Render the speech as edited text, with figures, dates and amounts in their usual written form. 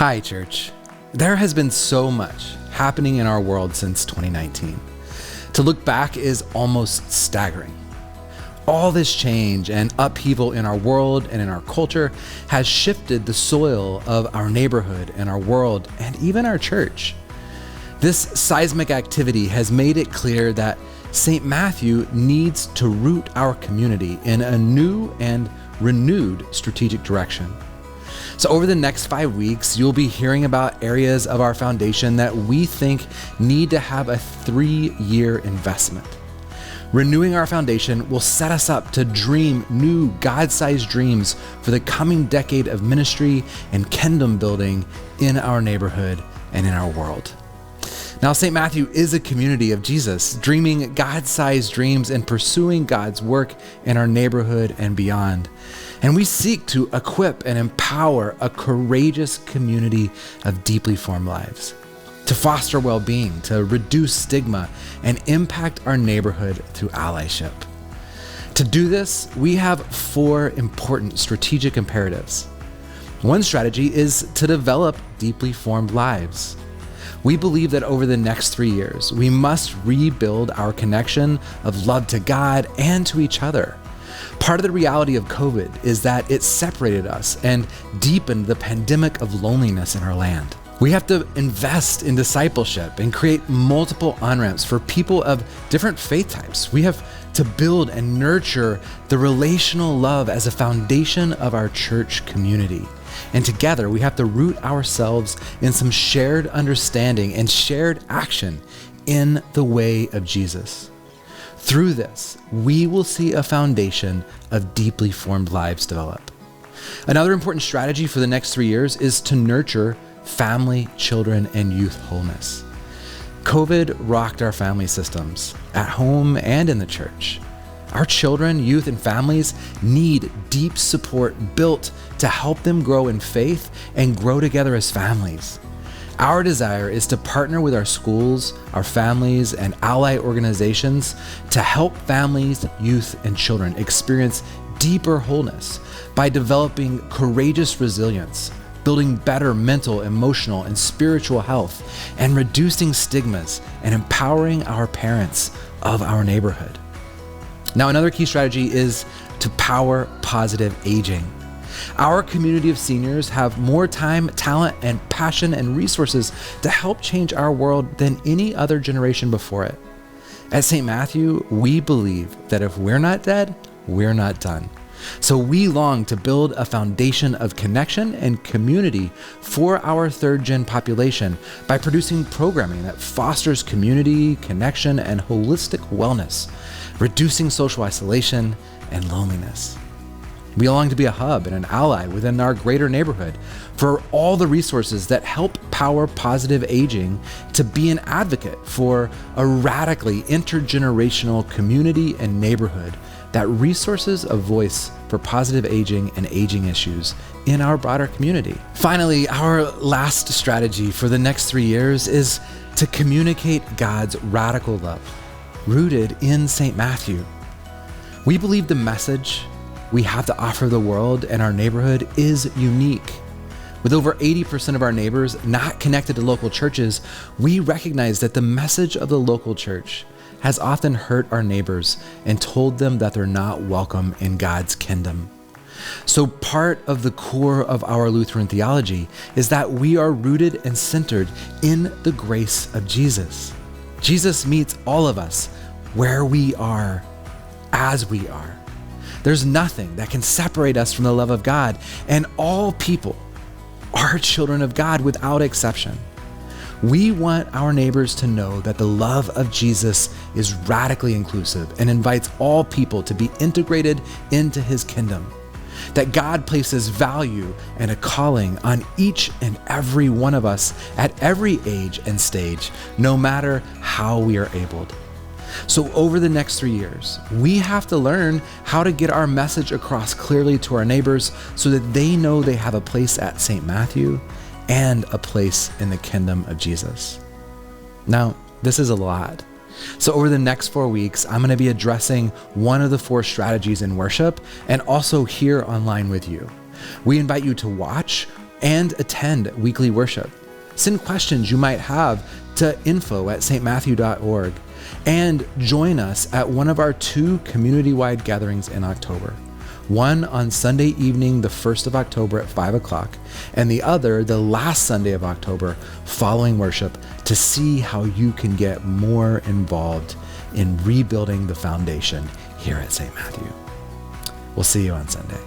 Hi, church. There has been so much happening in our world since 2019. To look back is almost staggering. All this change and upheaval in our world and in our culture has shifted the soil of our neighborhood and our world and even our church. This seismic activity has made it clear that St. Matthew needs to root our community in a new and renewed strategic direction. So over the next 5 weeks, you'll be hearing about areas of our foundation that we think need to have a 3-year investment. Renewing our foundation will set us up to dream new God-sized dreams for the coming decade of ministry and kingdom building in our neighborhood and in our world. Now, St. Matthew is a community of Jesus, dreaming God-sized dreams and pursuing God's work in our neighborhood and beyond. And we seek to equip and empower a courageous community of deeply formed lives, to foster well-being, to reduce stigma, and impact our neighborhood through allyship. To do this, we have 4 important strategic imperatives. One strategy is to develop deeply formed lives. We believe that over the next 3 years, we must rebuild our connection of love to God and to each other. Part of the reality of COVID is that it separated us and deepened the pandemic of loneliness in our land. We have to invest in discipleship and create multiple on-ramps for people of different faith types. We have to build and nurture the relational love as a foundation of our church community. And together, we have to root ourselves in some shared understanding and shared action in the way of Jesus. Through this, we will see a foundation of deeply formed lives develop. Another important strategy for the next 3 years is to nurture family, children, and youth wholeness. COVID rocked our family systems at home and in the church. Our children, youth, and families need deep support built to help them grow in faith and grow together as families. Our desire is to partner with our schools, our families, and ally organizations to help families, youth, and children experience deeper wholeness by developing courageous resilience, building better mental, emotional, and spiritual health, and reducing stigmas and empowering our parents of our neighborhood. Now, another key strategy is to power positive aging. Our community of seniors have more time, talent, and passion and resources to help change our world than any other generation before it. At St. Matthew, we believe that if we're not dead, we're not done. So we long to build a foundation of connection and community for our 3rd-gen population by producing programming that fosters community, connection, and holistic wellness, reducing social isolation and loneliness. We long to be a hub and an ally within our greater neighborhood for all the resources that help power positive aging, to be an advocate for a radically intergenerational community and neighborhood that resources a voice for positive aging and aging issues in our broader community. Finally, our last strategy for the next 3 years is to communicate God's radical love, rooted in St. Matthew. We believe the message we have to offer the world and our neighborhood is unique. With over 80% of our neighbors not connected to local churches, we recognize that the message of the local church has often hurt our neighbors and told them that they're not welcome in God's kingdom. So part of the core of our Lutheran theology is that we are rooted and centered in the grace of Jesus. Jesus meets all of us where we are, as we are. There's nothing that can separate us from the love of God, and all people are children of God without exception. We want our neighbors to know that the love of Jesus is radically inclusive and invites all people to be integrated into his kingdom, that God places value and a calling on each and every one of us at every age and stage, no matter how we are abled. So over the next 3 years, we have to learn how to get our message across clearly to our neighbors so that they know they have a place at St. Matthew and a place in the kingdom of Jesus. Now, this is a lot. So over the next 4 weeks, I'm going to be addressing one of the 4 strategies in worship and also here online with you. We invite you to watch and attend weekly worship. Send questions you might have to info@stmatthew.org and join us at one of our 2 community-wide gatherings in October. One on Sunday evening, the 1st of October at 5 o'clock, and the other the last Sunday of October following worship, to see how you can get more involved in rebuilding the foundation here at St. Matthew. We'll see you on Sunday.